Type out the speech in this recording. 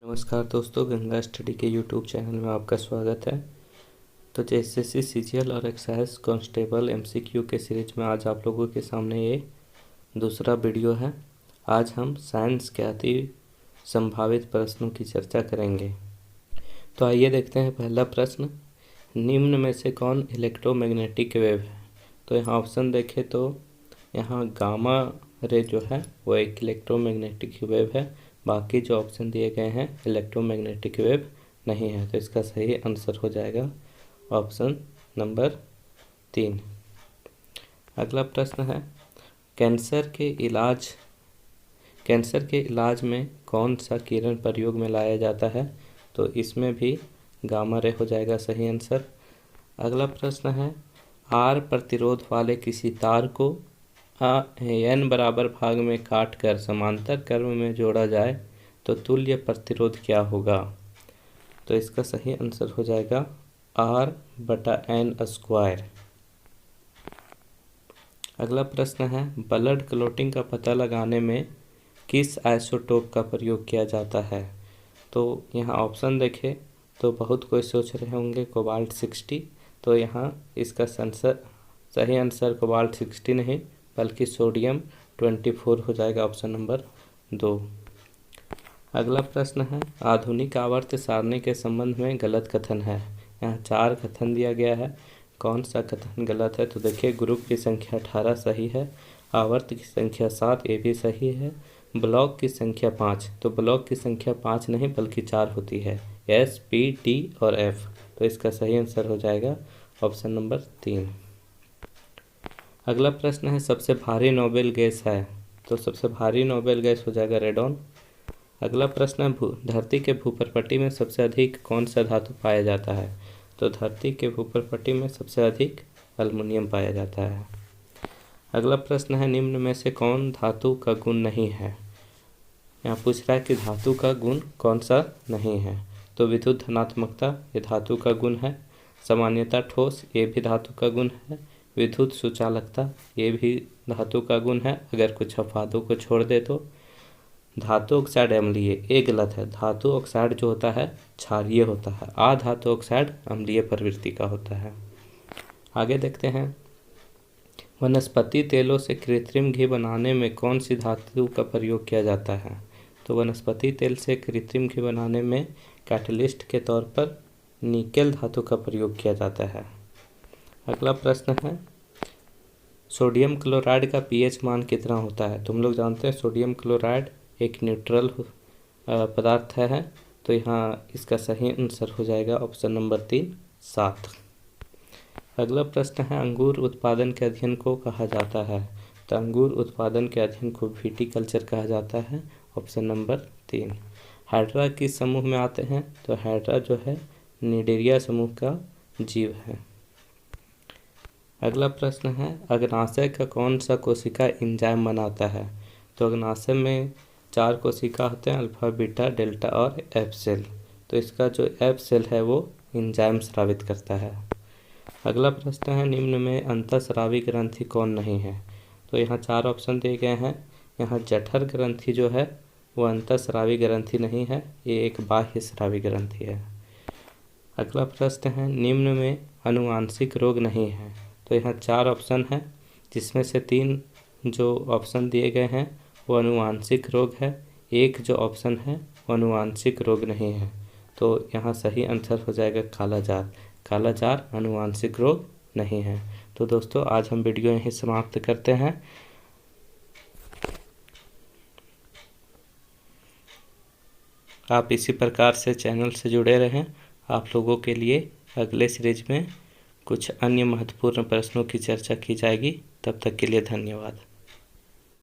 नमस्कार दोस्तों, गंगा स्टडी के यूट्यूब चैनल में आपका स्वागत है। तो एसएससी सीजीएल और एक्साइज कांस्टेबल एमसीक्यू के सीरीज में आज आप लोगों के सामने ये दूसरा वीडियो है। आज हम साइंस के अति संभावित प्रश्नों की चर्चा करेंगे। तो आइए देखते हैं पहला प्रश्न, निम्न में से कौन इलेक्ट्रोमैग्नेटिक वेव है। तो यहाँ ऑप्शन देखें तो यहाँ गामा रे जो है वो एक इलेक्ट्रोमैग्नेटिक वेव है, बाकी जो ऑप्शन दिए गए हैं इलेक्ट्रोमैग्नेटिक वेव नहीं है। तो इसका सही आंसर हो जाएगा ऑप्शन नंबर 3। अगला प्रश्न है, कैंसर के इलाज में कौन सा किरण प्रयोग में लाया जाता है। तो इसमें भी गामा रे हो जाएगा सही आंसर। अगला प्रश्न है, आर प्रतिरोध वाले किसी तार को n बराबर भाग में काटकर समांतर क्रम में जोड़ा जाए तो तुल्य प्रतिरोध क्या होगा। तो इसका सही आंसर हो जाएगा R/n²। अगला प्रश्न है, ब्लड क्लॉटिंग का पता लगाने में किस आइसोटोप का प्रयोग किया जाता है। तो यहाँ ऑप्शन देखें तो बहुत कोई सोच रहे होंगे कोबाल्ट 60। तो यहाँ इसका सही आंसर कोबाल्ट 60 नहीं बल्कि सोडियम 24 हो जाएगा, ऑप्शन नंबर 2। अगला प्रश्न है, आधुनिक आवर्त सारणी के संबंध में गलत कथन है। यहाँ 4 कथन दिया गया है, कौन सा कथन गलत है। तो देखिए, ग्रुप की संख्या 18 सही है, आवर्त की संख्या 7 ये भी सही है, ब्लॉक की संख्या 5। तो ब्लॉक की संख्या 5 नहीं बल्कि 4 होती है, S, P, T और F। तो इसका सही आंसर हो जाएगा ऑप्शन नंबर 3। अगला प्रश्न है, सबसे भारी नोबेल गैस है। तो सबसे भारी नोबेल गैस हो जाएगा रेडॉन। अगला प्रश्न है, धरती के भूपर्पटी में सबसे अधिक कौन सा धातु पाया जाता है। तो धरती के भूपर्पटी में सबसे अधिक एल्युमिनियम पाया जाता है। अगला प्रश्न है, निम्न में से कौन धातु का गुण नहीं है। यहाँ पूछ रहा है कि धातु का गुण कौन सा नहीं है। तो विद्युत धनात्मकता ये धातु का गुण है, सामान्यता ठोस ये भी धातु का गुण है, विद्युत सुचालकता ये भी धातु का गुण है। अगर कुछ अपवादों को छोड़ दे तो धातु ऑक्साइड अम्लीय ये गलत है। धातु ऑक्साइड जो होता है क्षारीय होता है, अधातु ऑक्साइड अम्लीय प्रवृत्ति का होता है। आगे देखते हैं, वनस्पति तेलों से कृत्रिम घी बनाने में कौन सी धातु का प्रयोग किया जाता है। तो वनस्पति तेल से कृत्रिम घी बनाने में कैटलिस्ट के तौर पर निकेल धातु का प्रयोग किया जाता है। अगला प्रश्न है, सोडियम क्लोराइड का पीएच मान कितना होता है। तो हम लोग जानते हैं सोडियम क्लोराइड एक न्यूट्रल पदार्थ है। तो यहाँ इसका सही आंसर हो जाएगा ऑप्शन नंबर 3, 7। अगला प्रश्न है, अंगूर उत्पादन के अध्ययन को कहा जाता है। तो अंगूर उत्पादन के अध्ययन को विटिकल्चर कहा जाता है, ऑप्शन नंबर 3। हाइड्रा किस समूह में आते हैं। तो हाइड्रा जो है निडेरिया समूह का जीव है। अगला प्रश्न है, अग्नाशय का कौन सा कोशिका एंजाइम बनाता है। तो अग्नाशय में 4 कोशिका होते हैं, अल्फा, बीटा, डेल्टा और एफ सेल। तो इसका जो एफ सेल है वो एंजाइम स्रावित करता है। अगला प्रश्न है, निम्न में अंतःस्रावी ग्रंथि कौन नहीं है। तो यहाँ 4 ऑप्शन दिए गए हैं। यहाँ जठर ग्रंथि जो है वो अंतःस्रावी ग्रंथि नहीं है, ये एक बाह्य स्रावी ग्रंथि है। अगला प्रश्न है, निम्न में आनुवांशिक रोग नहीं है। तो यहाँ 4 ऑप्शन है, जिसमें से 3 जो ऑप्शन दिए गए हैं वो आनुवांशिक रोग है, एक जो ऑप्शन है वो आनुवांशिक रोग नहीं है। तो यहाँ सही आंसर हो जाएगा कालाजार। कालाजार आनुवांशिक रोग नहीं है। तो दोस्तों, आज हम वीडियो यहीं समाप्त करते हैं। आप इसी प्रकार से चैनल से जुड़े रहें। आप लोगों के लिए अगले सीरीज में कुछ अन्य महत्वपूर्ण प्रश्नों की चर्चा की जाएगी। तब तक के लिए धन्यवाद।